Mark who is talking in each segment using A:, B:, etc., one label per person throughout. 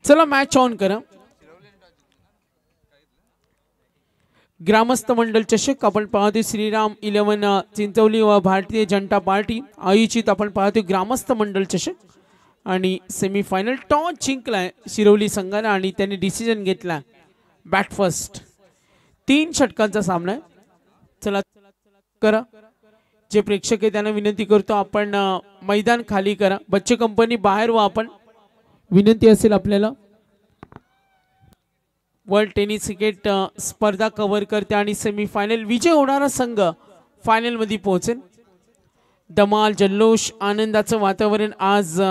A: चला match on करा. ग्रामस्थ मंडल चषक आपण पाहतो श्रीराम 11 चिंचवली व भारतीय जनता पार्टी आयोजित आपण पाहतो ग्रामस्थ मंडल चषक आणि सेमीफायनल टॉस जिंकलाय शिरवली संघाने आणि त्यांनी डिसिजन घेतला बॅट फर्स्ट. 3 षटकांचा सामना आहे. चला करा. जे प्रेक्षक आहे त्यांना विनंती करतो आपण मैदान खाली करा. बच्चे कंपनी बाहेर वा आपण विनंती असेल आपल्याला. वर्ल्ड टेनिस क्रिकेट स्पर्धा कव्हर करते आणि सेमीफायनल विजय होणारा संघ फायनल मध्ये पोहोचेल. धमाल जल्लोष आनंदाचं वातावरण आज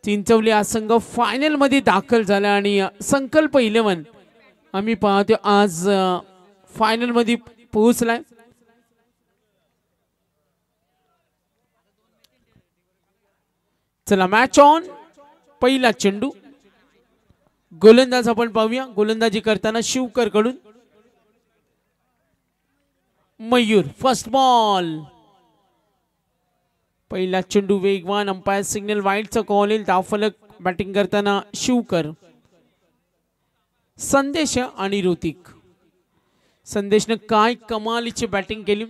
A: चिंचवली हा संघ फायनल मध्ये दाखल झाला आणि संकल्प 11 आम्ही पाहतो आज फायनल मध्ये पोहोचलाय. चला मॅच ऑन. पहिला चेंडू गोलंदाज आपण पाहूया. गोलंदाजी करताना शिवकर कडून मयूर. First ball. पहिला चेंडू वेगवान. अंपायर सिग्नल वाईडचा कॉल येईल. धावफलक बॅटिंग करताना शिवकर. संदेश आणि ऋतिक. संदेशने काय कमालीची बॅटिंग केली.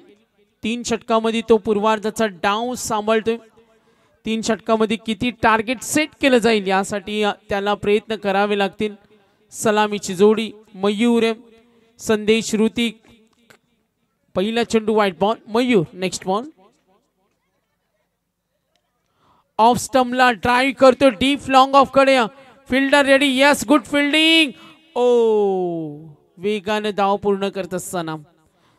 A: 3 षटकामध्ये तो पूर्वार्धाचा डाव सांभाळतोय. 3 षटकामध्ये किती टार्गेट सेट केलं जाईल यासाठी त्याला प्रयत्न करावे लागतील. सलामीची जोडी मयूर संदेश ऋतिक. पहिला चेंडू wide ball. Mayur next ball. Off स्टंपला ड्राइव्ह करतो डीप लॉंग ऑफ कडे. Fielder ready. Yes good fielding. ओ वेगाने धाव पूर्ण करत असताना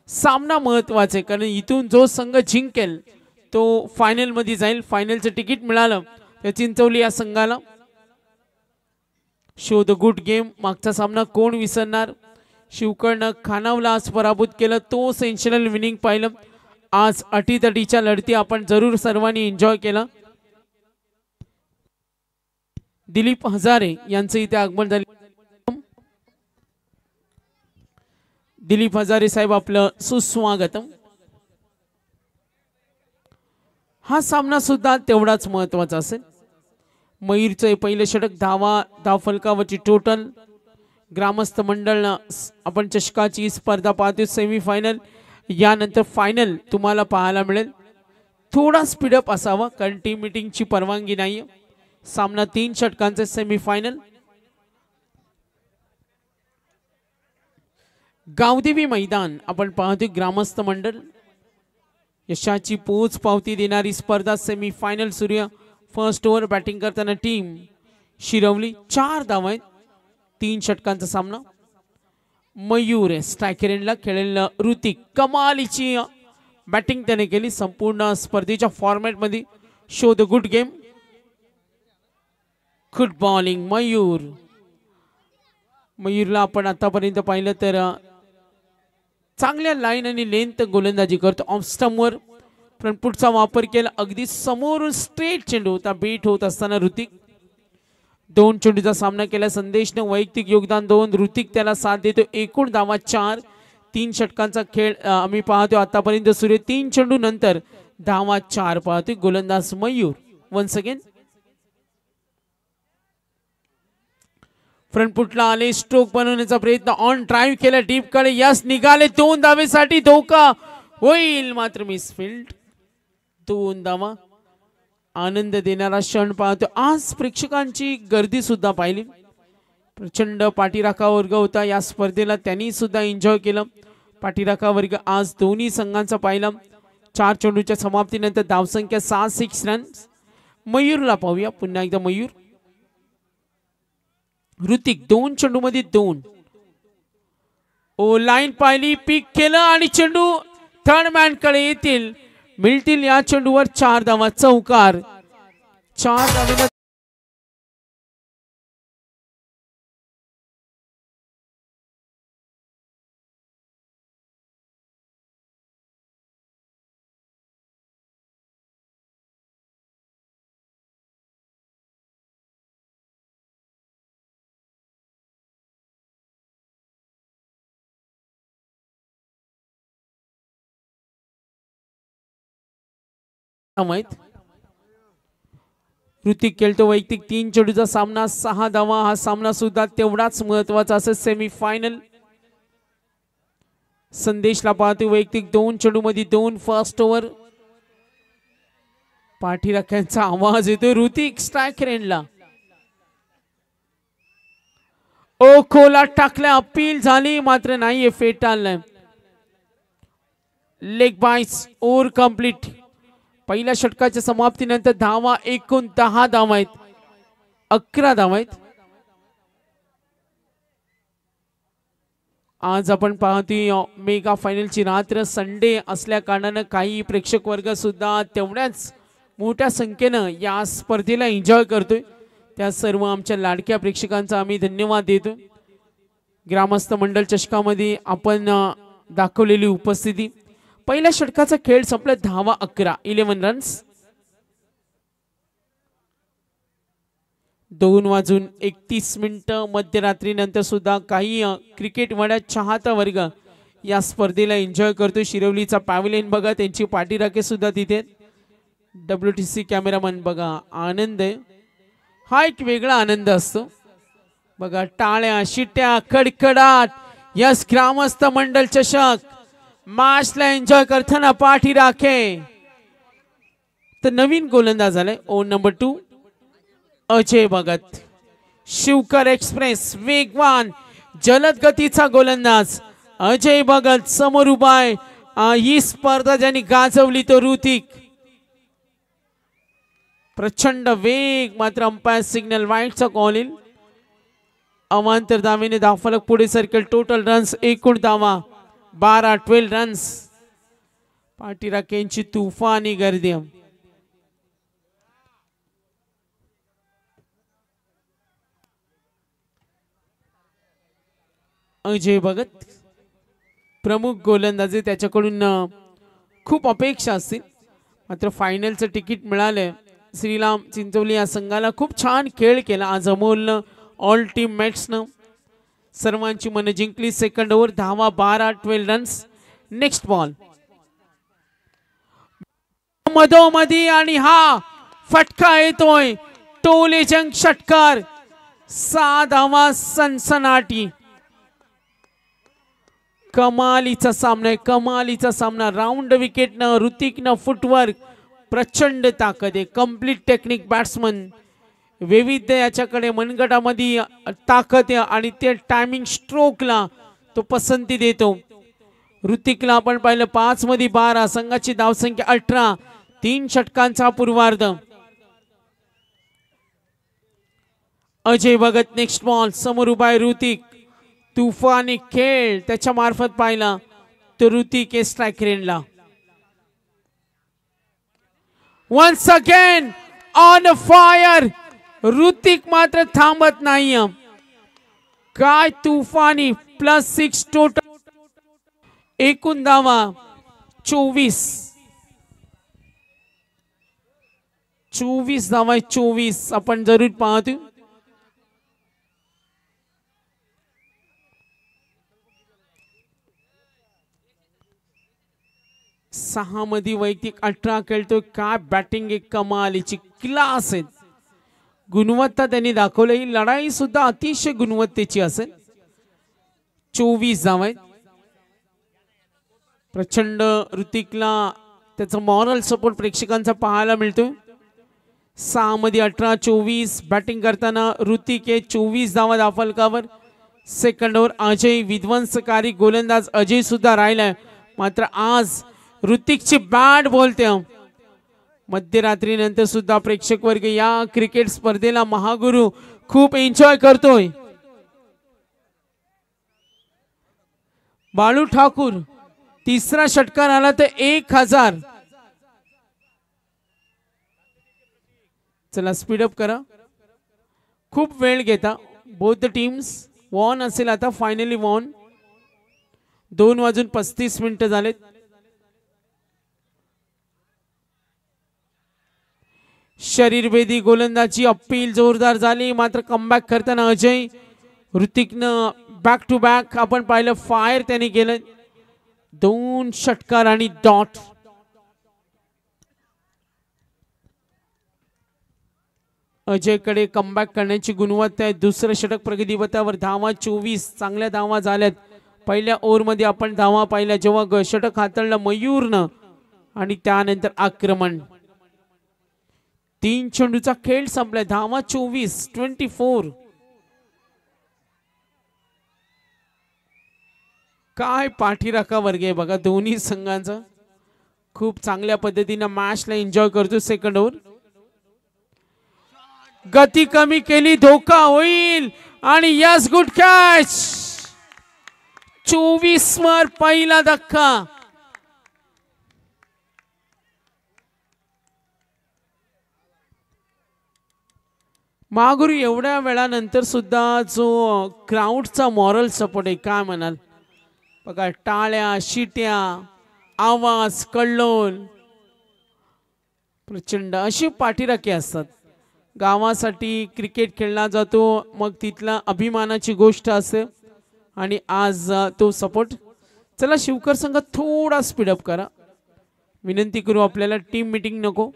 A: सामना महत्वाचा आहे कारण इथून जो संघ जिंकेल तो फायनल मध्ये जाईल. फायनलचं तिकीट मिळालं त्या चिंचवली या संघाला. Show the good game. मागचा सामना कोण विसरणार. शिवकरनं खानावला आज पराभूत केलं. तो सेन्शनल विनिंग पाहिलं. आज अटीतटीच्या लढती आपण जरूर सर्वांनी एन्जॉय केलं. दिलीप हजारे यांचं इथे आगमन झाले. दिलीप हजारे साहेब आपलं सुस्वागतम. हा सामना सुद्धा तेवढाच महत्वाचा असेल. मयूरचं पहिले षटक. धावफलकावरची टोटल. ग्रामस्थ मंडळ आपण चषकाची स्पर्धा पाहतो. सेमीफायनल यानंतर फायनल तुम्हाला पाहायला मिळेल. थोडा स्पीडअप असावा कारण टीम मीटिंगची परवानगी नाही. सामना 3 षटकांचे सेमीफायनल. गावदेवी मैदान आपण पाहतो ग्रामस्थ मंडळ. यशाची पोच पावती देणारी स्पर्धा सेमीफायनल सुरू. फर्स्ट ओव्हर बॅटिंग करताना टीम शिरवली. 4 धावा आहेत. 3 षटकांचा सामना. मयूर स्ट्रायकर एंडला खेळलेला ऋतिक. कमालीची बॅटिंग त्याने केली संपूर्ण स्पर्धेच्या फॉर्मॅट मध्ये. Show the good game. Good bowling Mayur. मयूरला आपण आतापर्यंत पाहिलं तर चांगल्या लाईन आणि लेंथ गोलंदाजी करतो. ऑफ स्टंपवर फ्रंटफुटचा वापर केला. अगदी समोरून स्ट्रेट चेंडू होता. बीट होत असताना ऋतिक. 2 चेंडूचा सामना केला. संदेशने वैयक्तिक योगदान 2. ऋतिक त्याला साथ देतो. एकूण धावा 4. 3 षटकांचा खेळ आम्ही पाहतो आतापर्यंत सुरू. 3 चेंडू नंतर धावा 4 पाहतोय. गोलंदाज मयूर. वन्स अगेन फ्रंटफुटला आले. स्ट्रोक बनवण्याचा प्रयत्न. ऑन ड्राइव्ह केला डीप कडे. यस निघाले. 2 धावेसाठी धोका होईल मात्र मिसफिल्ड. 2 धावा. आनंद देणारा क्षण पाहतो. आज प्रेक्षकांची गर्दी सुद्धा पाहिली. प्रचंड पाठीराखा वर्ग होता या स्पर्धेला. त्यांनी सुद्धा एन्जॉय केलं. पाठीराखा वर्ग आज दोन्ही संघांचा पाहिला. 4 चेंडूच्या समाप्तीनंतर धावसंख्या 6 रन्स. मयूरला पाहूया पुन्हा एकदा. मयूर ऋतिक 2 चेंडू मध्ये 2. ओ लाईन पाहिली. पिक केलं आणि चेंडू थर्ड मॅन कडे येतील. मिळतील या चेंडूवर 4 धावा. चौकार. 4 धावेला माहित. ऋतिक खेळतो वैयक्तिक 3 चेंडूचा सामना 6 धावा. हा सामना सुद्धा तेवढाच महत्वाचा असेल सेमीफायनल. संदेशला पाहतो वैयक्तिक 2 चेंडू मध्ये 2 फर्स्ट ओव्हर. पाठीराख्यांचा आवाज येतो. ऋतिक स्ट्राइक रेंजला खोला टाकल्या. अपील झाली मात्र नाहीये फेटाळलंय. लेग बाईस ओव्हर कंप्लीट. पहिल्या षटकाच्या समाप्तीनंतर धावा एकूण 10 धावा आहेत. 11 धावा आहेत. आज आपण पाहतोय मेगा फायनलची रात्र संडे असल्या कारणानं काही प्रेक्षक वर्ग सुद्धा तेवढ्याच मोठ्या संख्येनं या स्पर्धेला एन्जॉय करतोय. त्या सर्व आमच्या लाडक्या प्रेक्षकांचा आम्ही धन्यवाद देतो. ग्रामस्थ मंडळ चषकामध्ये आपण दाखवलेली उपस्थिती. पहिल्या षटकाचा खेळ संपला. धावा 11 11 रन्स. 2:31 मध्यरात्रीनंतर सुद्धा काही क्रिकेट वड्या चाहता वर्ग या स्पर्धेला एन्जॉय करतो. शिरवलीचा पॅव्हलियन बघा, त्यांची पाठीराखे सुद्धा तिथे. WTC कॅमेरामन बघा, आनंद आहे. हा एक वेगळा आनंद असतो बघा. टाळ्या शिट्या कडकडाट. यस ग्रामस्थ मंडळ चषक मॅचला एन्जॉय करताना पाठीराखे. तर नवीन गोलंदाज आलाय over number 2 Ajay Bhagat. Shivkar express वेगवान जलद गतीचा गोलंदाज अजय भगत समोर उभा आहे. ही स्पर्धा ज्यांनी गाजवली तो ऋतिक. प्रचंड वेग मात्र अंपायर सिग्नल वाईटचा कॉल येईल. अवांतर धावेने धावफलक पुढे सरकेल. टोटल रन्स एकूण धावा 12 12 रन्स. पाठीराख्यांची तुफानी गर्दी. अजय भगत प्रमुख गोलंदाजी, त्याच्याकडून खूप अपेक्षा असतील मात्र फायनलचं तिकीट मिळालंय. श्रीराम चिंचोली या संघाला खूप छान खेळ केला आज अमोलनं. ऑल टीम मॅट्सनं सर्वांची मन जिंकली. सेकंड ओव्हर धावा 12 12 रन्स. नेक्स्ट बॉल मधोमधी आणि हा फटका येतोय. टोले जंग षटकार. 6 धावा सनसनाटी. कमालीचा सामना आहे, कमालीचा सामना. राऊंड विकेटनं ऋतिकनं फुटवर्क, प्रचंड ताकद आहे. कम्प्लीट टेक्निक बॅट्समन, वैविध्य याच्याकडे. मनगटामध्ये ताकद आहे आणि ते टायमिंग स्ट्रोकला तो पसंती देतो. ऋतिकला आपण पाहिलं 5 मध्ये 12, संघाची धावसंख्या 18. 3 षटकांचा पूर्वार्ध. Ajay Bhagat next ball. समोर उभा आहे ऋतिक. तुफानी खेळ त्याच्या मार्फत पाहिला तो ऋतिक स्ट्राइक रेंजला. Once again on fire. Hrithik मात्र थांबत नाही. काय तुफानी. +6 टोटल. एकूण धावा 24. 24 धावा 24 आपण जरूर पाहतो. 6 मध्ये वैयक्तिक 18 खेळतोय. काय बॅटिंग आहे कमालीची. क्लास आहे. गुणवत्ता त्यांनी दाखवली. ही लढाई सुद्धा अतिशय गुणवत्तेची असेल. 24 धावा आहेत. प्रचंड ऋतिकला त्याचा मॉरल सपोर्ट प्रेक्षकांचा पाहायला मिळतोय. 6 मध्ये 18 24 बॅटिंग करताना ऋतिक आहे. 24 धावा धावफलकावर. सेकंड ओव्हर अजय विध्वंसकारी गोलंदाज अजय सुद्धा राहिलाय मात्र आज ऋतिकची बॅट बोलते. मध्यरात्रीनंतर सुद्धा प्रेक्षक वर्ग या क्रिकेट स्पर्धेला महागुरु खूप एन्जॉय करतोय. बाळू ठाकूर तिसरा षटकार आला तर 1000. चला स्पीडअप करा. खूप वेळ घेता. बोथ टीम्स वॉन असेल आता. Finally von. 2:35 झालेत. शरीरभेदी गोलंदाजी अपील जोरदार झाली मात्र कमबॅक करताना अजय ऋतिकनं बॅक टू बॅक आपण पाहिलं फायर त्यांनी केलं. 2 षटकार आणि डॉट. अजयकडे कमबॅक करण्याची गुणवत्ता आहे. दुसरं षटक प्रगती पथावर. धावा 24. चांगल्या धावा झाल्यात. पहिल्या ओव्हरमध्ये आपण धावा पाहिल्या जेव्हा षटक हाताळलं मयूरनं आणि त्यानंतर आक्रमण. 3 चेंडूचा खेळ संपलाय. धावा 24. काय पाठीराखा वर्ग आहे बघा दोन्ही संघांचा. खूप चांगल्या पद्धतीने मॅचला एन्जॉय करतो. Second over. गती कमी केली. धोका होईल आणि यस गुड कॅच. 24 वर पहिला धक्का. मागुरी एवढ्या वेळानंतर सुद्धा जो क्राऊडचा मॉरल सपोर्ट आहे काय म्हणाल बघा. टाळ्या, शिट्या, आवाज, कल्लोल, प्रचंड अशी पाठीराखी असतात. गावासाठी क्रिकेट खेळला जातो मग तिथला अभिमानाची गोष्ट असते आणि आज तो सपोर्ट. चला शिवकर संघ थोडा स्पीडअप करा विनंती करू आपल्याला. टीम मीटिंग नको.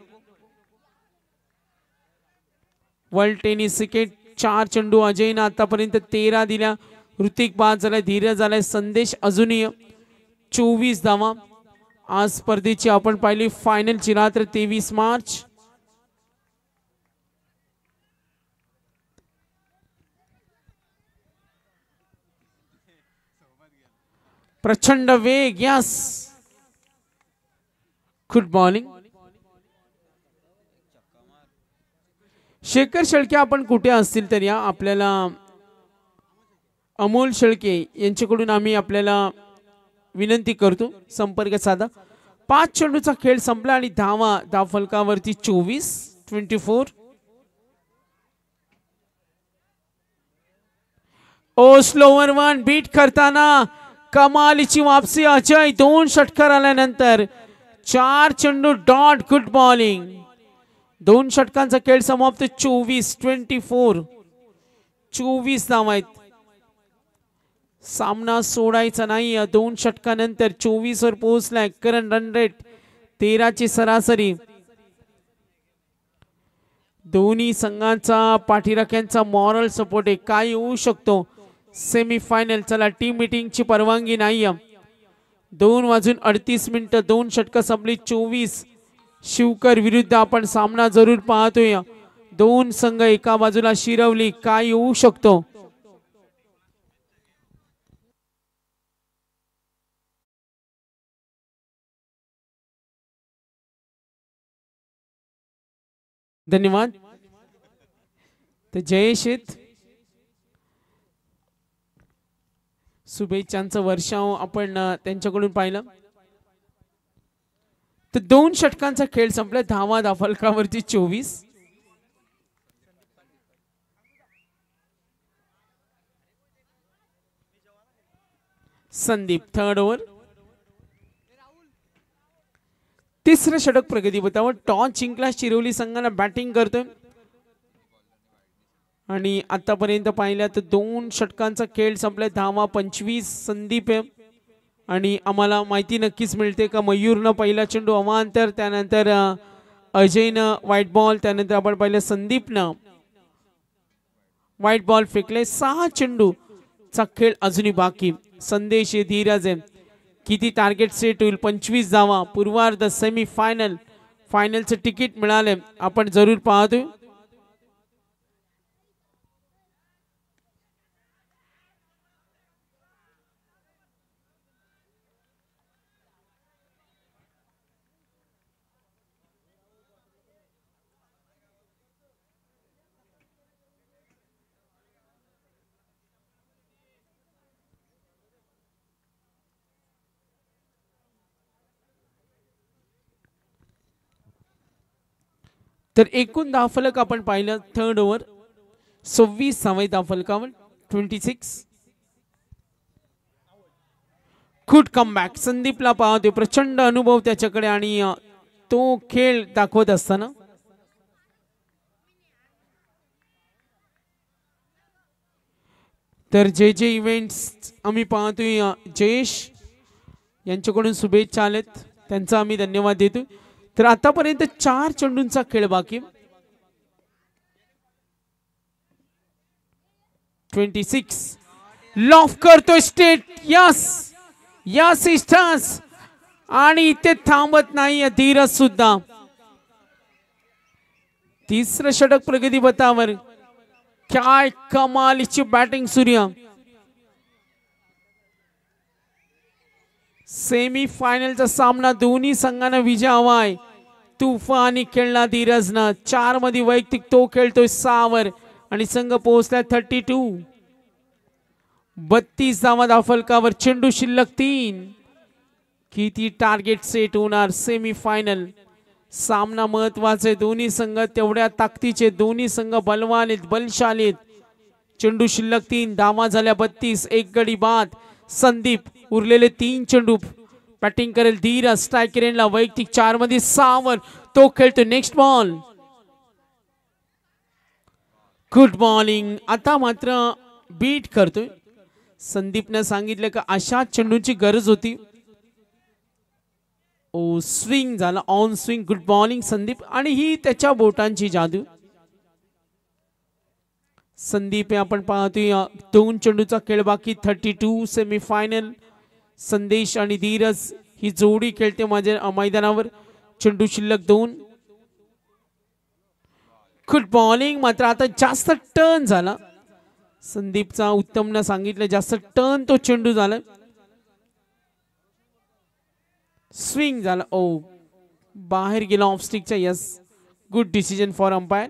A: वर्ल्ड टेनिस क्रिकेट 4 चेंडू अजयनं आतापर्यंत 13 दिल्या. ऋतिक बाद झालाय. धीरज झालाय. संदेश अजूनही 24 धावा. आज स्पर्धेची आपण पाहिली फायनलची रात्र 23 मार्च. प्रचंड वेग. Yes good bowling. Shekhar Shelke आपण कुठे असतील तर या आपल्याला अमोल शेळके यांच्याकडून आम्ही आपल्याला विनंती करतो संपर्क साधा. 5 चेंडूचा खेळ संपला आणि धाव फलकावरती 24. ओ स्लोवर वन बीट करताना कमालीची वापसी अजय. 2 षटकार आल्यानंतर 4 चेंडू डॉट. Good bowling. 2 षटकांचा खेळ समाप्त. 24 धावा आहेत. सामना सोडायचा नाही. 2 षटकानंतर 24 वर पोहोचलाय. करंट रन रेट 13 ची सरासरी. दोन्ही संघांचा पाठीराख्यांचा मॉरल सपोर्ट आहे. काय होऊ शकतो सेमीफायनल. चला टीम मीटिंगची परवानगी नाही. 2:38 2 षटकं संपली. 24 शिवकर विरुद्ध आपण सामना जरूर पाहतोय. 2 संघ एका बाजूला शिरवली. काय होऊ शकतो. धन्यवाद. तर जयेश शुभेच्छांचं वर्षाव आपण त्यांच्याकडून पाहिलं. तर 2 षटकांचा खेळ संपला. धावा फलकावरती 24. Sandeep third over. तिसरं षटक प्रगती पथावर. टॉस जिंकला. शिरोली संघाला बॅटिंग करतोय आणि आतापर्यंत पाहिल्या तर 2 षटकांचा खेळ संपलाय. धावा 25. संदीप आहे आणि आम्हाला माहिती नक्कीच मिळते का मयूरनं पहिला चेंडू अवांतर, त्यानंतर अजयनं व्हाईट बॉल, त्यानंतर आपण पाहिलं संदीपनं व्हाईट बॉल फेकले. 6 चेंडूचा खेळ अजूनही बाकी. संदेश आहे, धीरज आहे. किती टार्गेट सेट होईल. 25 धावा. पूर्वार्ध सेमी फायनलचं तिकीट मिळाले. आपण जरूर पाहतोय. तर एकूण धावफलक आपण पाहिलं थर्ड ओव्हर 26 धावफलकावर 26. Good comeback. संदीपला पाहतोय. प्रचंड अनुभव त्याच्याकडे आणि तो खेळ दाखवत असताना तर जे जे इव्हेंट्स आम्ही पाहतोय जयेश यांच्याकडून शुभेच्छा आलेत, त्यांचा आम्ही धन्यवाद देतोय. तर आतापर्यंत 4 चेंडूंचा खेळ बाकी. 26 लॉफ करतोय स्टेट. यस यस इस्टर्स आणि इथे थांबत नाही धीरज सुद्धा. तिसरं षटक प्रगती पथावर. काय कमालीची बॅटिंग सूर्य. सेमी फायनलचा सामना दोन्ही संघांना विजय हवाय. तुफानी खेळला धीरजनं. 4 मध्ये वैयक्तिक तो खेळतोय 6 वर आणि संघ पोहोचला 32. 32 धावा धावफलकावर. चेंडू शिल्लक 3. किती टार्गेट सेट होणार. सेमी फायनल सामना महत्वाचा आहे. दोन्ही संघ तेवढ्या ताकदीचे. दोन्ही संघ बलवान आहेत, बलशाली आहेत. चेंडू शिल्लक 3. धावा झाल्या 32. एक गडी बाद. संदीप उरलेले 3 चेंडू. बॅटिंग करेल धीरज. स्ट्राईक रेंजला वैयक्तिक 4 मध्ये 6 वर तो खेळतो. Next ball. Good bowling. आता मात्र बीट करतोय. संदीपने सांगितलं का अशा चेंडूची गरज होती. ओ स्विंग झाला. On swing. Good bowling Sandeep. आणि ही त्याच्या बोटांची जादू. संदीप आपण पाहतोय 2 चेंडूचा खेळ बाकी. 32 सेमी फायनल. संदेश आणि धीरज ही जोडी खेळते माझ्या मैदानावर. चेंडू शिल्लक 2. Good bowling. मात्र आता जास्त टर्न झाला. संदीपचा उत्तमनं सांगितलं जास्त टर्न तो चेंडू झाला. स्विंग झाला. ओ बाहेर गेला ऑफ स्टिकच्या. Yes good decision for umpire.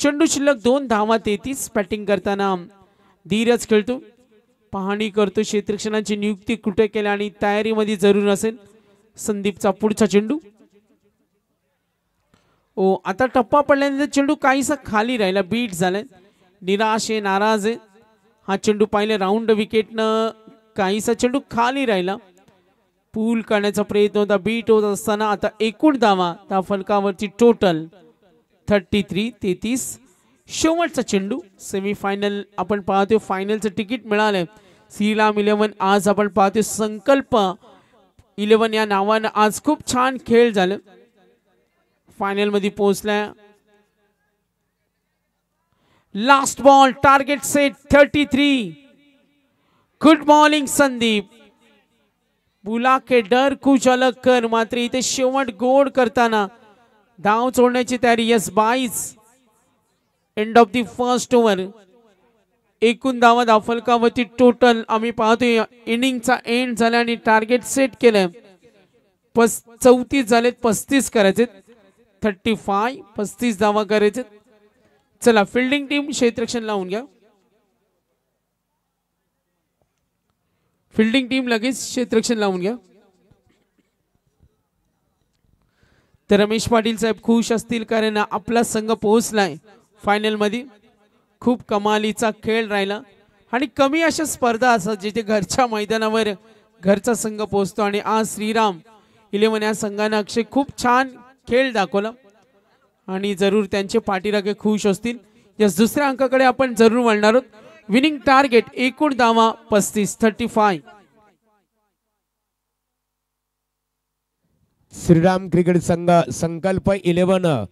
A: चेंडू शिल्लक 2. धावा 33. बॅटिंग करताना धीरज खेळतो. पाहणी करतो क्षेत्ररक्षणाची नियुक्ती कुठे केली आणि तयारीमध्ये जरूर असेल. संदीपचा पुढचा चेंडू. ओ आता टप्पा पडल्यानंतर चेंडू काहीसा खाली राहिला. बीट झालाय. निराश आहे, नाराज आहे. हा चेंडू पाहिलं राऊंड विकेटनं काहीसा चेंडू खाली राहिला. पूल करण्याचा प्रयत्न होता. बीट होत असताना आता एकूण धावा त्या फलकावरची टोटल 33. शेवटचा चेंडू. सेमीफायनल आपण पाहतोय. फायनलचं तिकीट मिळालंय. श्रीराम 11 आज आपण पाहतोय. संकल्प 11 या नावानं आज खूप छान खेळ झालं. फायनल मध्ये पोहोचलाय. Last ball. Target set 33. Good bowling Sandeep. बुला के डर कुछ अलग कर. मात्र इथे शेवट गोड करताना धाव सोडण्याची तयारी. Yes 22. End of the first over. एकूण धावा धावफलकावरती टोटल आम्ही पाहतोय. इनिंगचा एंड झाला आणि टार्गेट सेट केलंय. 34 झालेत. 35 करायचे. 35. 35 धावा करायचे. चला फिल्डिंग टीम क्षेत्ररक्षण लावून घ्या. फिल्डिंग टीम लगेच क्षेत्ररक्षण लावून घ्या. तर रमेश पाटील साहेब खुश असतील कारण आपला संघ पोहोचलाय फायनल मध्ये. खूप कमालीचा खेळ राहिला आणि कमी अशा स्पर्धा असतात जिथे घरच्या मैदानावर घरचा संघ पोहोचतो. आणि आज श्रीराम 11 या संघाने अक्षय खूप छान खेळ दाखवला आणि जरूर त्यांचे पाठीराखे खुश असतील. या दुसऱ्या अंकाकडे आपण जरूर वळणार आहोत. विनिंग टार्गेट एकूण धावा 35.
B: श्रीराम क्रिकेट संघ संकल्प 11.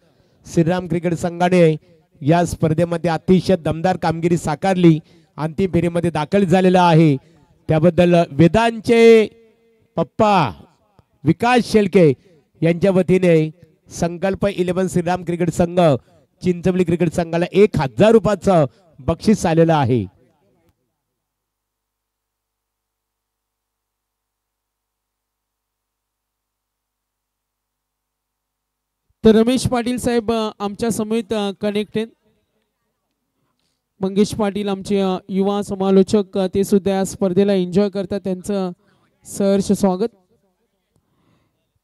B: श्रीराम क्रिकेट संघाने या स्पर्धेमध्ये अतिशय दमदार कामगिरी साकारली. अंतिम फेरीमध्ये दाखल झालेला आहे. त्याबद्दल वेदांचे पप्पा विकास शेळके यांच्या वतीने संकल्प 11 श्रीराम क्रिकेट संघ चिंचवली क्रिकेट संघाला 1000 रुपयाचं बक्षीस आलेलं आहे.
A: तर रमेश पाटील साहेब आमच्या समेत कनेक्टेड. मंगेश पाटील आमचे युवा समालोचक ते सुद्धा या स्पर्धेला एन्जॉय करतात. त्यांचं सहर्ष स्वागत.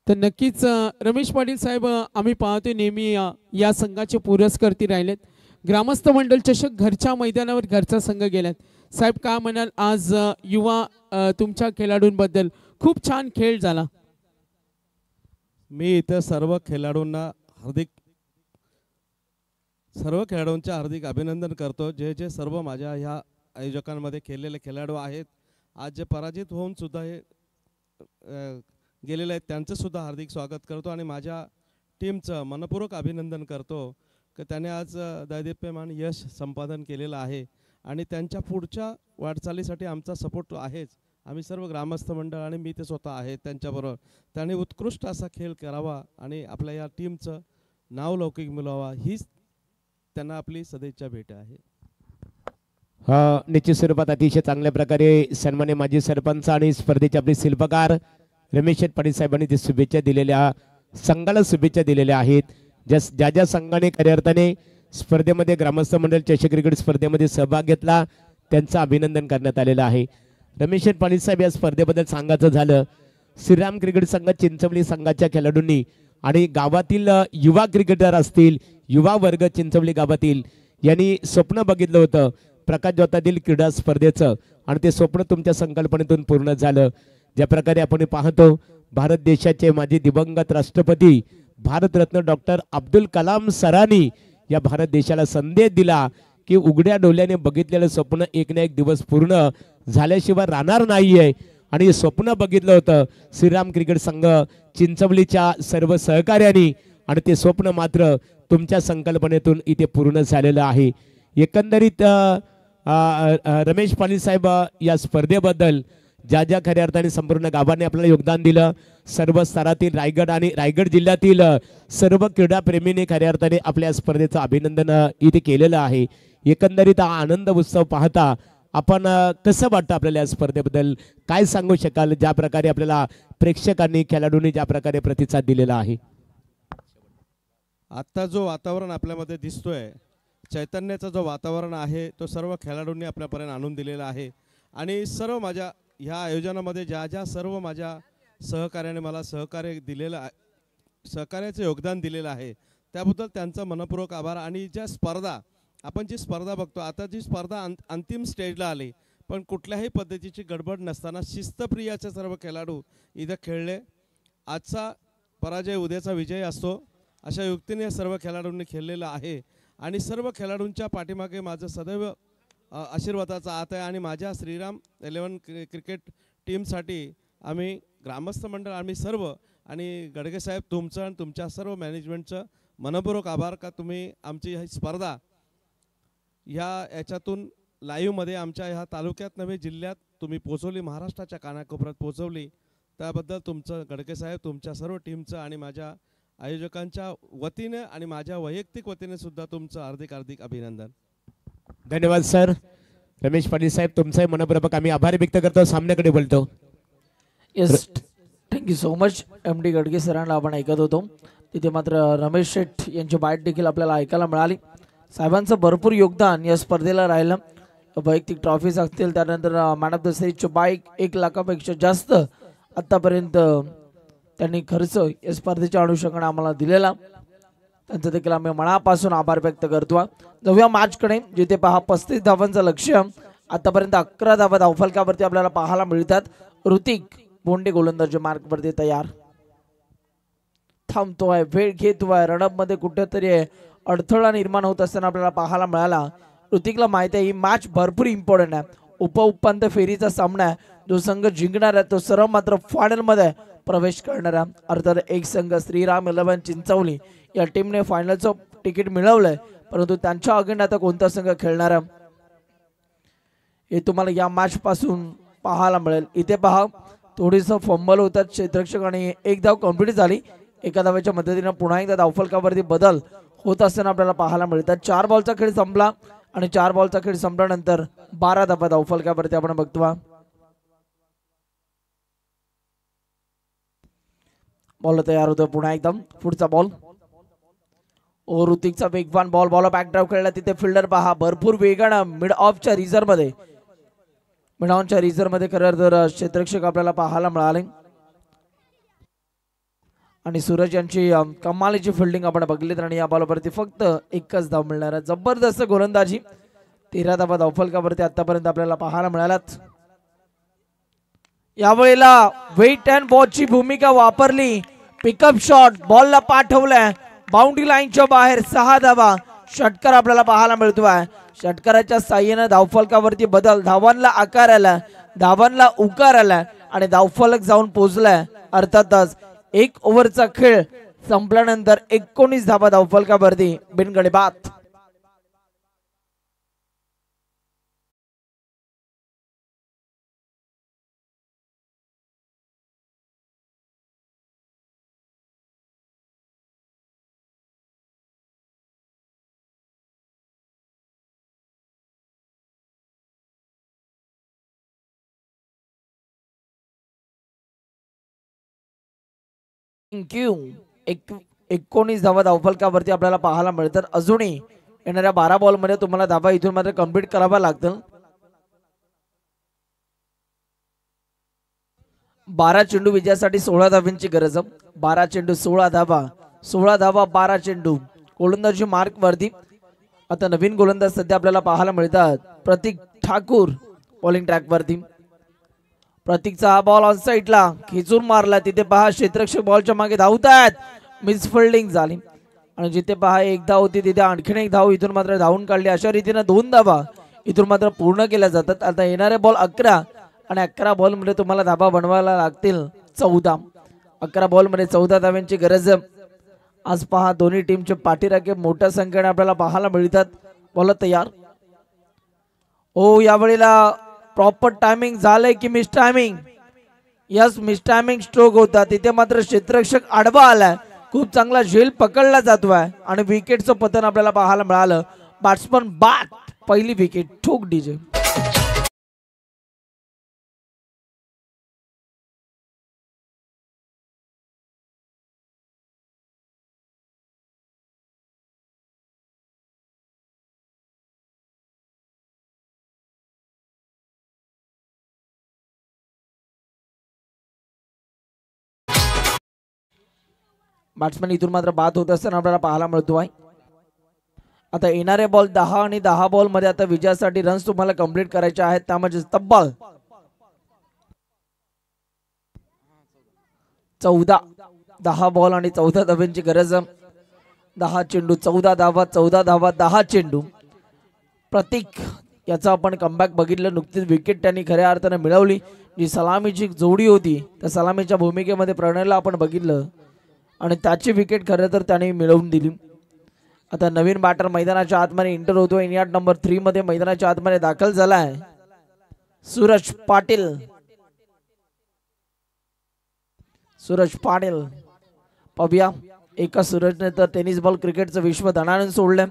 A: तर नक्कीच रमेश पाटील साहेब आम्ही पाहतोय नेहमी या संघाचे पुरस्कर्ते राहिलेत. ग्रामस्थ मंडळ चषक घरच्या मैदानावर घरचा संघ गेलात. साहेब काय म्हणाल आज युवा तुमच्या खेळाडूंबद्दल. खूप छान खेळ झाला.
C: मी इथे सर्व खेळाडूंचे हार्दिक अभिनंदन करतो. जे सर्व माझ्या ह्या आयोजकांमध्ये खेळलेले खेळाडू आहेत, आज जे पराजित होऊन सुद्धा हे गेलेले आहेत त्यांचं सुद्धा हार्दिक स्वागत करतो आणि माझ्या टीमचं मनपूर्वक अभिनंदन करतो की त्याने आज दैदिप्यमान यश संपादन केलेलं आहे. आणि त्यांच्या पुढच्या वाटचालीसाठी आमचा सपोर्ट आहेच. आम्ही सर्व ग्रामस्थ मंडळ आणि मी ते स्वतः आहे त्यांच्याबरोबर. त्यांनी उत्कृष्ट असा खेळ करावा आणि आपल्या या टीमचं नाव लौकिक मिळवावा हीच त्यांना आपली सदिच्छा भेट आहे.
B: निश्चित स्वरूपात अतिशय चांगल्या प्रकारे सन्मान्य माजी सरपंच आणि स्पर्धेचे आपले शिल्पकार रमेश पाटील साहेबांनी ते शुभेच्छा दिलेल्या संघाला शुभेच्छा दिलेल्या आहेत. ज्या ज्या संघाने खऱ्या अर्थाने स्पर्धेमध्ये ग्रामस्थ मंडळ चषक क्रिकेट स्पर्धेमध्ये सहभाग घेतला त्यांचं अभिनंदन करण्यात आलेलं आहे. रमेश पाटील साहेब या स्पर्धेबद्दल सांगायचं झालं, श्रीराम क्रिकेट संघ चिंचवली संघाच्या खेळाडूंनी आणि गावातील युवा क्रिकेटर असतील, युवा वर्ग चिंचवली गावातील यांनी स्वप्न बघितलं होतं प्रकाश ज्योतातील क्रीडा स्पर्धेचं आणि ते स्वप्न तुमच्या संकल्पनेतून पूर्ण झालं. ज्या प्रकारे आपण पाहतो भारत देशाचे माजी दिवंगत राष्ट्रपती भारतरत्न डॉक्टर अब्दुल कलाम सरांनी या भारत देशाला संदेश दिला की उघड्या डोळ्याने बघितलेलं स्वप्न एक ना एक दिवस पूर्ण झाल्याशिवाय राहणार नाहीये. आणि हे स्वप्न बघितलं होतं श्रीराम क्रिकेट संघ चिंचवलीच्या सर्व सहकार्यांनी आणि ते स्वप्न मात्र तुमच्या संकल्पनेतून इथे पूर्ण झालेलं आहे. एकंदरीत रमेश पाटील साहेब या स्पर्धेबद्दल ज्या ज्या खऱ्या अर्थाने संपूर्ण गावाने आपल्याला योगदान दिलं, सर्व स्तरातील रायगड आणि रायगड जिल्ह्यातील सर्व क्रीडाप्रेमींनी खऱ्या अर्थाने आपल्या स्पर्धेचं अभिनंदन इथे केलेलं आहे. एकंदरीत हा आनंद उत्सव पाहता आपण कसं वाटतं आपल्याला या स्पर्धेबद्दल काय सांगू शकाल, ज्या प्रकारे आपल्याला प्रेक्षकांनी खेळाडूंनी ज्या प्रकारे प्रतिसाद दिलेला आहे?
C: आत्ता जो वातावरण आपल्यामध्ये दिसतोय, चैतन्याचं जो वातावरण आहे तो सर्व खेळाडूंनी आपल्यापर्यंत आणून दिलेला आहे. आणि सर्व माझ्या ह्या आयोजनामध्ये ज्या सर्व माझ्या सहकार्याने मला सहकार्याचं योगदान दिलेलं आहे त्याबद्दल त्यांचा मनपूर्वक आभार. आणि ज्या स्पर्धा आपण जी स्पर्धा बघतो, आता जी स्पर्धा अंतिम स्टेजला आली, पण कुठल्याही पद्धतीची गडबड नसताना शिस्तप्रियाचे सर्व खेळाडू इथं खेळले. आजचा पराजय उद्याचा विजय असतो अशा युक्तीने सर्व खेळाडूंनी खेळलेलं आहे. आणि सर्व खेळाडूंच्या पाठीमागे माझं सदैव आशीर्वादाचा हात आहे. आणि माझ्या श्रीराम 11 क्रिकेट टीमसाठी आम्ही ग्रामस्थ मंडळ आम्ही सर्व आणि गडगे साहेब तुमचं आणि तुमच्या सर्व मॅनेजमेंटचं मनपूर्वक आभार का तुम्ही आमची ही स्पर्धा याच्यातून लाईव्हमध्ये आमच्या ह्या तालुक्यात नव्हे जिल्ह्यात तुम्ही पोचवली, महाराष्ट्राच्या कानाकोपऱ्यात पोचवली. त्याबद्दल तुमचं गडके साहेब तुमच्या सर्व टीमचं आणि माझ्या आयोजकांच्या वतीने आणि माझ्या वैयक्तिक वतीने सुद्धा तुमचं हार्दिक हार्दिक अभिनंदन.
B: धन्यवाद सर. रमेश पाटील साहेब तुमचाही मनपूर्वक आम्ही आभार व्यक्त करतो. सामन्याकडे बोलतो.
D: Yes, thank you so much. MD Gadge सरांना आपण ऐकत होतो. तिथे मात्र रमेश शेठ यांची बाईट देखील आपल्याला ऐकायला मिळाली. साहेबांचं भरपूर योगदान या स्पर्धेला राहिलं. वैयक्तिक ट्रॉफीज असतील, त्यानंतर मॅन ऑफ द सिरीजची बाईक 1 लाखापेक्षा जास्त आतापर्यंत त्यांनी खर्च या स्पर्धेच्या अनुषंगाने आम्हाला दिलेला. त्यांचं देखील आम्ही मनापासून आभार व्यक्त करतो. जाऊया मॅचकडे, जिथे पहा 35 धावांचं लक्ष्य. आतापर्यंत 11 धावा धावफलकावरती आपल्याला पाहायला मिळतात. ऋतिक बोंडे गोलंदाजी मार्कवरती तयार, थांबतोय, वेळ घेतोय. रनअप मध्ये कुठेतरी अडथळा निर्माण होत असताना आपल्याला पाहायला मिळाला. ऋतिकला माहिती आहे ही मॅच भरपूर इम्पॉर्टंट आहे. उपांत्य फेरीचा सामना आहे. जो संघ जिंकणार आहे तो सर्व मात्र फायनल मध्ये प्रवेश करणार आहे. अर्थात एक संघ श्रीराम 11 चिंचवली या टीमने फायनलचं तिकीट मिळवलंय, परंतु त्यांच्या अगेंड आता कोणता संघ खेळणार आहे हे तुम्हाला या मॅच पासून पाहायला मिळेल. इथे पहा थोडीसं फंबल होतात क्षेत्ररक्षक आणि एक धाव कंप्लीट झाली. एका धावेच्या मदतीने पुन्हा एकदा धावफलकावरती बदल होत असताना आपल्याला पाहायला मिळतात. 4 बॉलचा खेळ संपला आणि 4 बॉलचा खेळ संपल्यानंतर 12 धावा धावफलकावरती आपण बघतो. बॉल तयार होतो पुन्हा एकदम पुढचा बॉल. ऋतिकचा वेगवान बॉल, बॉल बॅक ड्राइव्ह खेळला. तिथे फिल्डर पहा भरपूर वेगानं मिड ऑफच्या रिझर्व मध्ये, मिड ऑनच्या रिझर्व मध्ये खरं तर क्षेत्ररक्षक आपल्याला पाहायला मिळाले. आणि सूरज यांची कमालीची फिल्डिंग आपण बघली. आणि या बॉलवरती फक्त 1च धाव मिळणार आहे. जबरदस्त गोलंदाजी. 13 धावा धावफलकावरती आतापर्यंत आपल्याला पाहायला मिळाल्यात. यावेळेला वेट अँड वॉचची भूमिका वापरली. पिकअप शॉट बॉलला पाठवलाय बाउंड्री लाईनच्या बाहेर. 6 धावा. षटकार आपल्याला पाहायला मिळतोय. षटकाराच्या साह्याने धावफलकावरती बदल, धावांना आकार आला, धावांना उकार आला आणि धावफलक जाऊन पोहोचलाय. अर्थातच 1 ओव्हरचा खेळ संपल्यानंतर 19 धावा धावफलकावरती बिनगडी बाद. थँक्यू. 19 धावा धावफलकावरती आपल्याला पाहायला मिळतात. अजूनही येणाऱ्या 12 बॉलमध्ये तुम्हाला धावा इथून मात्र कंप्लीट कराव्या लागतील. 12 चेंडू विजयासाठी 16 धावांची गरज. 12 चेंडू 16 धावा, 16 धावा 12 चेंडू. गोलंदाजी मार्क वरती. आता नवीन गोलंदाज सध्या आपल्याला पाहायला मिळतात. प्रतीक ठाकूर बॉलिंग ट्रॅक वरती. प्रतीकचा हा बॉल ऑन साईडला खिचून मारला. तिथे पहा क्षेत्ररक्षक बॉलच्या मागे धावतात. मिस फिल्डिंग झाली आणि जिथे पहा एक धाव होती तिथे आणखीन एक धाव इथून मात्र धावून काढली. अशा रीतीने 2 धावा इथून मात्र पूर्ण केल्या जातात. आता येणारे बॉल 11 आणि 11 बॉल मध्ये तुम्हाला धाबा बनवायला लागतील 14. 11 बॉल मध्ये 14 धाव्यांची गरज. आज पहा दोन्ही टीमचे पाठीराखे मोठ्या संख्येने आपल्याला पाहायला मिळतात. बॉल तयार. हो, यावेळेला प्रॉपर टायमिंग झालंय की miss timing? Yes, miss timing stroke होता. तिथे मात्र क्षेत्ररक्षक आडवा आलाय. खूप चांगला झेल पकडला जातोय आणि विकेटचं पतन आपल्याला पाहायला मिळालं. बॅट्समन बाद. पहिली विकेट. ठोक डीजे. बॅट्समॅन इथून मात्र बाद होत असताना आपल्याला पाहायला मिळतो आहे. आता येणारे बॉल 10 आणि 10 बॉल मध्ये आता विजयासाठी रन्स तुम्हाला कंप्लीट करायचे आहेत. त्यामध्ये तब्बल 14. 10 बॉल आणि 14 धावांची गरज. 10 चेंडू 14 धावा, 14 धावा 10 चेंडू. प्रतीक याचा आपण कमबॅक बघितलं. नुकतीच विकेट त्यांनी खऱ्या अर्थाने मिळवली. जी सलामीची जोडी होती त्या सलामीच्या भूमिकेमध्ये प्रणयला आपण बघितलं आणि त्याची विकेट खरं तर त्याने मिळवून दिली. आता नवीन बॅटर मैदानाच्या आतमध्ये एंटर होतो. इनिंग नंबर 3 मध्ये मैदानाच्या आतमध्ये दाखल झालाय सूरज पाटील. सूरज पाटील पाहूया. एका सूरजने तर टेनिस बॉल क्रिकेटचं विश्व धनानंद सोडलं.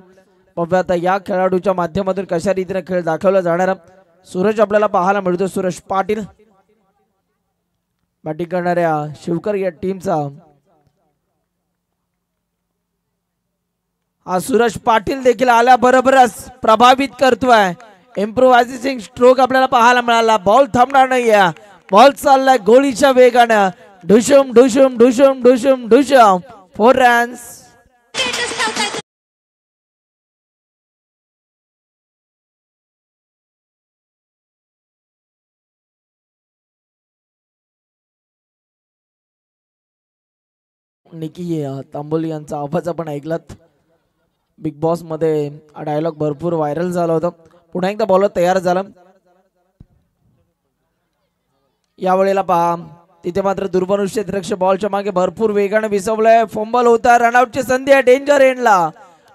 D: पाहूया आता या खेळाडूच्या माध्यमातून कशा रीतीने खेळ दाखवला जाणार. सूरज आपल्याला पाहायला मिळतो. सूरज पाटील बॅटिंग करणाऱ्या शिवकर या टीमचा हा सूरज पाटील देखील आल्याबरोबरच प्रभावित करतोय. इम्प्रोव्हायझिंग स्ट्रोक आपल्याला पाहायला मिळाला. बॉल थांबणार नाहीये. बॉल चाललाय गोळीच्या वेगानं. ढुशुम ढुशुम ढुशुम ढुशुम ढुशुम. 4 रन्स. निकी तांबोली यांचा आवाज आपण ऐकलात. बिग बॉस मध्ये हा डायलॉग भरपूर व्हायरल झाला होता. पुन्हा एकदा बॉलर तयार झाला. यावेळेला पहा तिथे मात्र दुर्बल क्षेत्ररक्षक बॉलच्या मागे भरपूर वेगाने विसवलाय. फंबल होता. रनआउटची संधी आहे डेंजर एंडला.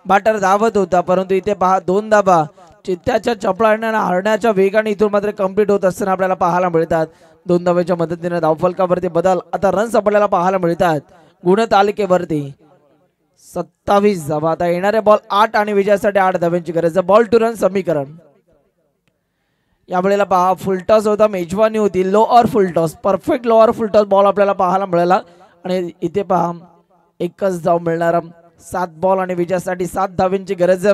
D: बॅटर धावत होता परंतु इथे पहा 2 धावा चित्त्याच्या चपळाने हरण्याच्या वेगाने इथून मात्र कंप्लीट होत असताना आपल्याला पाहायला मिळतात. 2 धावेच्या मदतीने धावफलकावरती बदल. आता रन्स आपल्याला पाहायला मिळतात गुणतालिकेवरती 27 धावा. आता येणारे बॉल 8 आणि विजयासाठी 8 धाव्यांची गरज. बॉल टू रन समीकरण. यावेळेला पहा फुलटॉस होता. मेजवानी होती. लो और फुलटॉस. परफेक्ट लो और फुलटॉस बॉल आपल्याला पाहायला मिळाला आणि इथे पहा एकच धाव मिळणार. 7 बॉल आणि विजयासाठी 7 धाव्यांची गरज.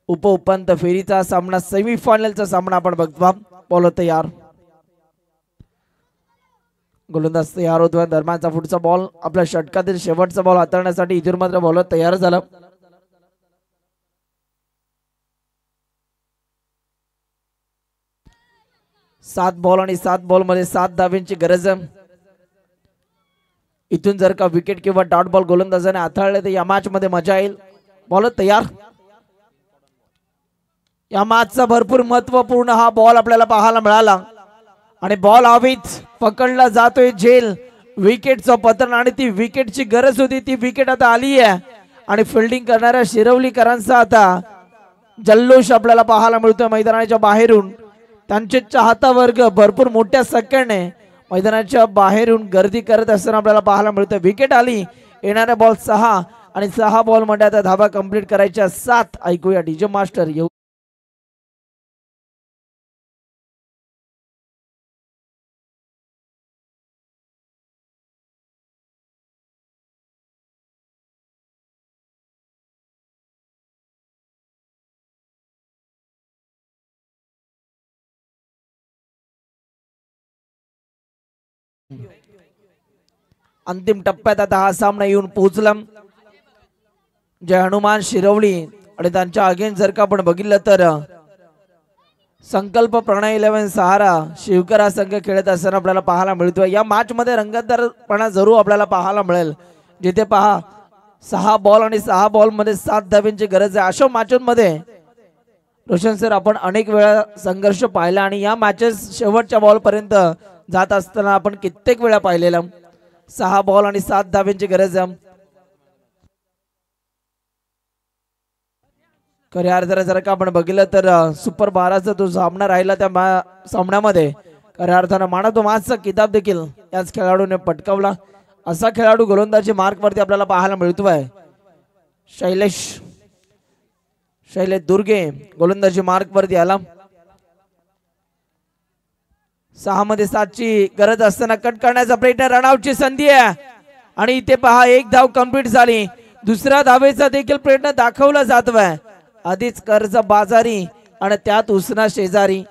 D: उपांत्य फेरीचा सामना, सेमीफायनलचा सामना आपण बघतो. बॉल तयार. गोलंदाज तयार होतोय. दरम्यानचा पुढचा बॉल आपल्या षटकातील शेवटचा बॉल हाताळण्यासाठी इथून मात्र बॉलर तयार झाला. सात बॉल आणि 7 बॉल मध्ये 7 धाव्यांची गरज. इथून जर का विकेट किंवा डॉट बॉल गोलंदाजाने हाताळले तर या मॅच मध्ये मजा येईल. बॉल तयार. या मॅचचा भरपूर महत्वपूर्ण हा बॉल आपल्याला पाहायला मिळाला आणि बॉल हवीच पकडला जातोय झेल. विकेटचं पतन आणि ती विकेटची गरज होती. ती विकेट आता आली आहे आणि फिल्डिंग करणाऱ्या शिरवलीकरांचा आता जल्लोष आपल्याला पाहायला मिळतोय मैदानाच्या बाहेरून. त्यांचे चाहता वर्ग भरपूर मोठ्या संख्येने मैदानाच्या बाहेरून गर्दी करत असताना आपल्याला पाहायला मिळतं. विकेट आली. येणाऱ्या बॉल 6 आणि 6 बॉल मध्ये आता धावा कंप्लीट करायच्या 7. ऐकूया डीजे मास्टर. अंतिम टप्प्यात आता हा सामना येऊन पोहोचला. जय हनुमान शिरवली आणि त्यांच्या अगेन्स्ट जर का आपण बघितलं तर संकल्प प्रणय 11 सहारा शिवकरा संघ खेळत असताना आपल्याला पाहायला मिळतोय. या मॅच मध्ये रंगतदारपणा जरूर आपल्याला पाहायला मिळेल. जिथे पहा 6 बॉल आणि 6 बॉल मध्ये 7 धाब्यांची गरज आहे. अशा मॅचमध्ये रोशन सर आपण अनेक वेळा संघर्ष पाहिला आणि या मॅचेस शेवटच्या बॉल पर्यंत जात असताना आपण कित्येक वेळा पाहिलेला. 6 बॉल आणि 7 धाब्यांची गरज आहे. खऱ्या अर्थाने जर का आपण बघितलं तर सुपर 12चा जो सामना राहिला त्या सामन्यामध्ये खऱ्या अर्थानं मॅन ऑफ द मॅचचा किताब देखील याच खेळाडूने पटकावला. असा खेळाडू गोलंदाजी मार्क वरती आपल्याला पाहायला मिळतोय. शैलेश दुर्गे गोलंदाजी मार्क वरती आला. 6 मध्ये 7 ची गरज असताना कट करण्याचा प्रयत्न, रनआउटची संधी आहे आणि इथे पहा 1 धाव कंप्लीट झाली. दुसऱ्या धावेचा देखील प्रयत्न दाखवला जातोय. आधीच कर्ज बाजारी आणि त्यात उसना शेजारी.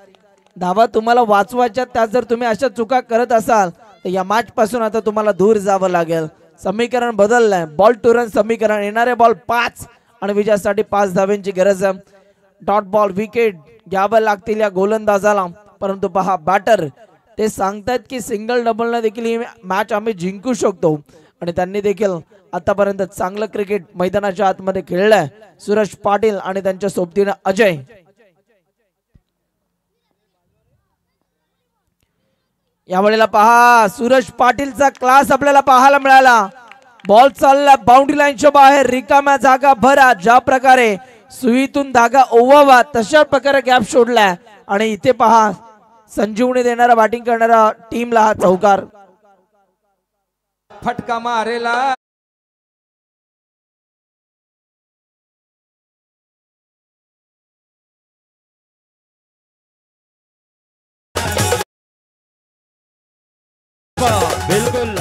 D: धावा तुम्हाला वाचवायच्या, त्यात जर तुम्ही अशा चुका करत असाल तर या मॅच पासून आता तुम्हाला दूर जावं लागेल. समीकरण बदललंय. बॉल टू रन समीकरण. येणारे बॉल 5 आणि विजयासाठी 5 धाव्यांची गरज आहे. डॉट बॉल विकेट घ्यावं लागतील या गोलंदाजाला. परंतु पहा बॅटर ते सांगतात की सिंगल डबल न देखील ही मॅच आम्ही जिंकू शकतो आणि त्यांनी देखील आतापर्यंत चांगलं क्रिकेट मैदानाच्या आतमध्ये खेळलंय. सुरेश पाटील आणि त्यांच्या सोबतीने अजय. यावेळेला पहा सुरेश पाटीलचा क्लास आपल्याला पाहायला मिळाला. बॉल चालला बाउंड्री लाईनच्या बाहेर, रिकाम्या जागा भरा. ज्या प्रकारे सुईतून धागा ओवावा तशा प्रकारे गॅप शोधलाय आणि इथे पहा संजीवनी देणारा बॅटिंग करणारा टीमला हा चौकार.
E: फटका मारेला.
B: बिलकुल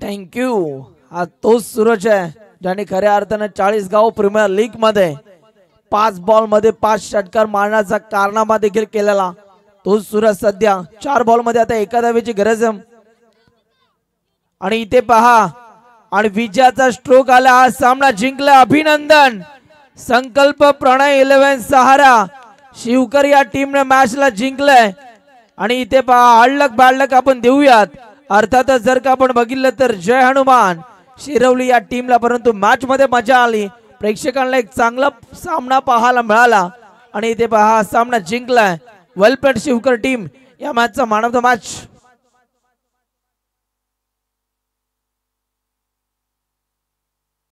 D: थँक्यू. हा तोच सूरज आहे ज्याने खऱ्या अर्थानं 40 गाव प्रीमियर लीग मध्ये 5 बॉल मध्ये 5 षटकार मारण्याचा कारनामा देखील केलेला. तोच सूरज सध्या 4 बॉल मध्ये आता 1 धावेची गरज आहे आणि इथे पहा आणि विजयाचा स्ट्रोक आला. हा सामना जिंकला. अभिनंदन. संकल्प प्रणय 11 सहारा शिवकर या टीमने मॅचला जिंकलंय आणि इथे पहा हळलक बाळलक आपण देऊयात. अर्थातच जर का आपण बघितलं तर जय हनुमान शिरवली या टीमला. परंतु मॅच मध्ये मजा आली. प्रेक्षकांना एक चांगला सामना पाहायला मिळाला आणि इथे पहा सामना जिंकलाय. वेल प्लेड शिवकर टीम. या मॅचचा मॅन ऑफ द मॅच